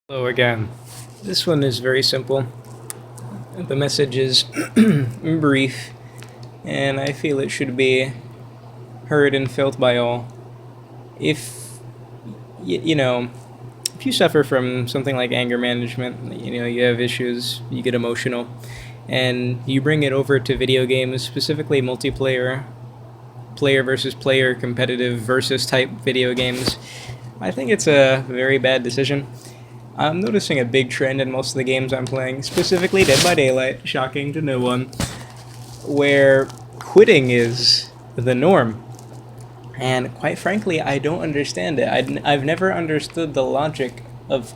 Hello again. This one is very simple. The message is brief, and I feel it should be heard and felt by all. If you know, if you suffer from something like anger management, you have issues, you get emotional, and you bring it over to video games, specifically multiplayer, player versus player, competitive versus type video games, I think it's a very bad decision. I'm noticing a big trend in most of the games I'm playing, specifically Dead by Daylight, shocking to no one, where quitting is the norm. And quite frankly, I don't understand it. I've never understood the logic of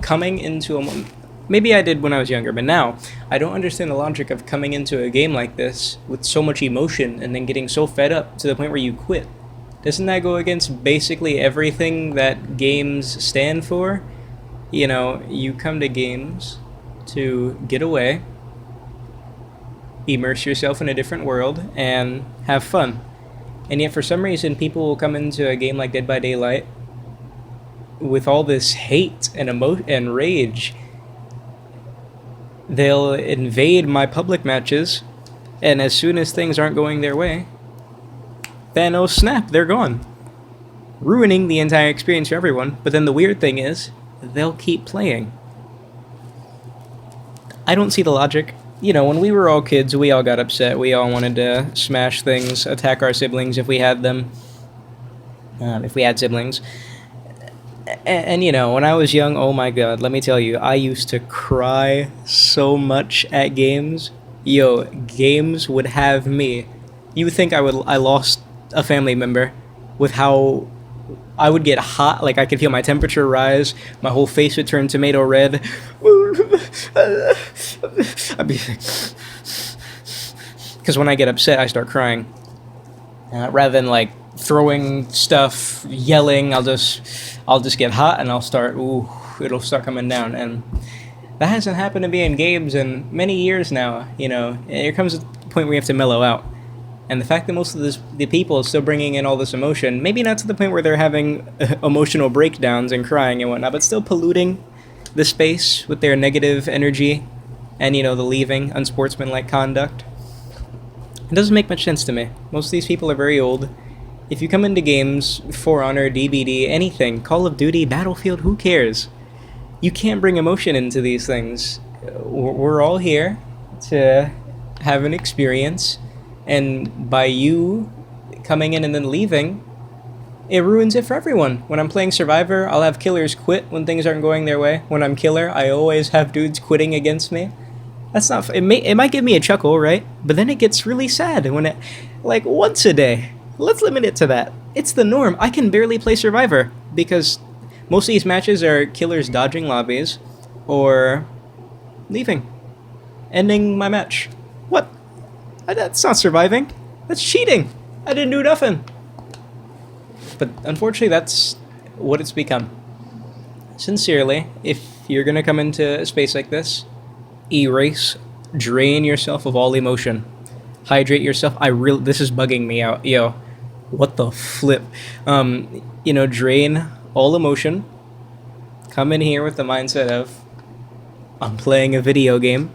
coming into a... Maybe I did when I was younger, but now I don't understand the logic of coming into a game like this with so much emotion and then getting so fed up to the point where you quit. Doesn't that go against basically everything that games stand for? You come to games to get away, immerse yourself in a different world, and have fun. And yet for some reason people will come into a game like Dead by Daylight with all this hate and and rage. They'll invade my public matches, and as soon as things aren't going their way, then oh snap, they're gone. Ruining the entire experience for everyone, but then the weird thing is, they'll keep playing. I don't see the logic. When we were all kids, we all got upset. We all wanted to smash things, attack our siblings if we had them. If we had siblings. And when I was young, oh my god, let me tell you, I used to cry so much at games. Games would have me. You would think I lost a family member with how I would get hot, like I could feel my temperature rise, my whole face would turn tomato red. Because when I get upset, I start crying. Rather than like throwing stuff, yelling, I'll just get hot and it'll start coming down. And that hasn't happened to me in games in many years now. There comes a point where you have to mellow out. And the fact that most of the people are still bringing in all this emotion, maybe not to the point where they're having emotional breakdowns and crying and whatnot, but still polluting the space with their negative energy and, the leaving, unsportsmanlike conduct. It doesn't make much sense to me. Most of these people are very old. If you come into games, For Honor, DBD, anything, Call of Duty, Battlefield, who cares? You can't bring emotion into these things. We're all here to have an experience. And by you coming in and then leaving, it ruins it for everyone. When I'm playing Survivor, I'll have killers quit when things aren't going their way. When I'm killer, I always have dudes quitting against me. That's not... It might give me a chuckle, right? But then it gets really sad when it... Like, once a day. Let's limit it to that. It's the norm. I can barely play Survivor because most of these matches are killers dodging lobbies or leaving. Ending my match. What? That's not surviving. That's cheating. I didn't do nothing. But unfortunately, that's what it's become. Sincerely, if you're gonna come into a space like this, erase, drain yourself of all emotion. Hydrate yourself. This is bugging me out. What the flip? Drain all emotion. Come in here with the mindset of, I'm playing a video game.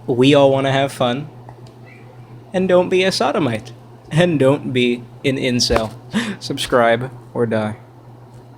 We all want to have fun. And don't be a sodomite. And don't be an incel. Subscribe or die.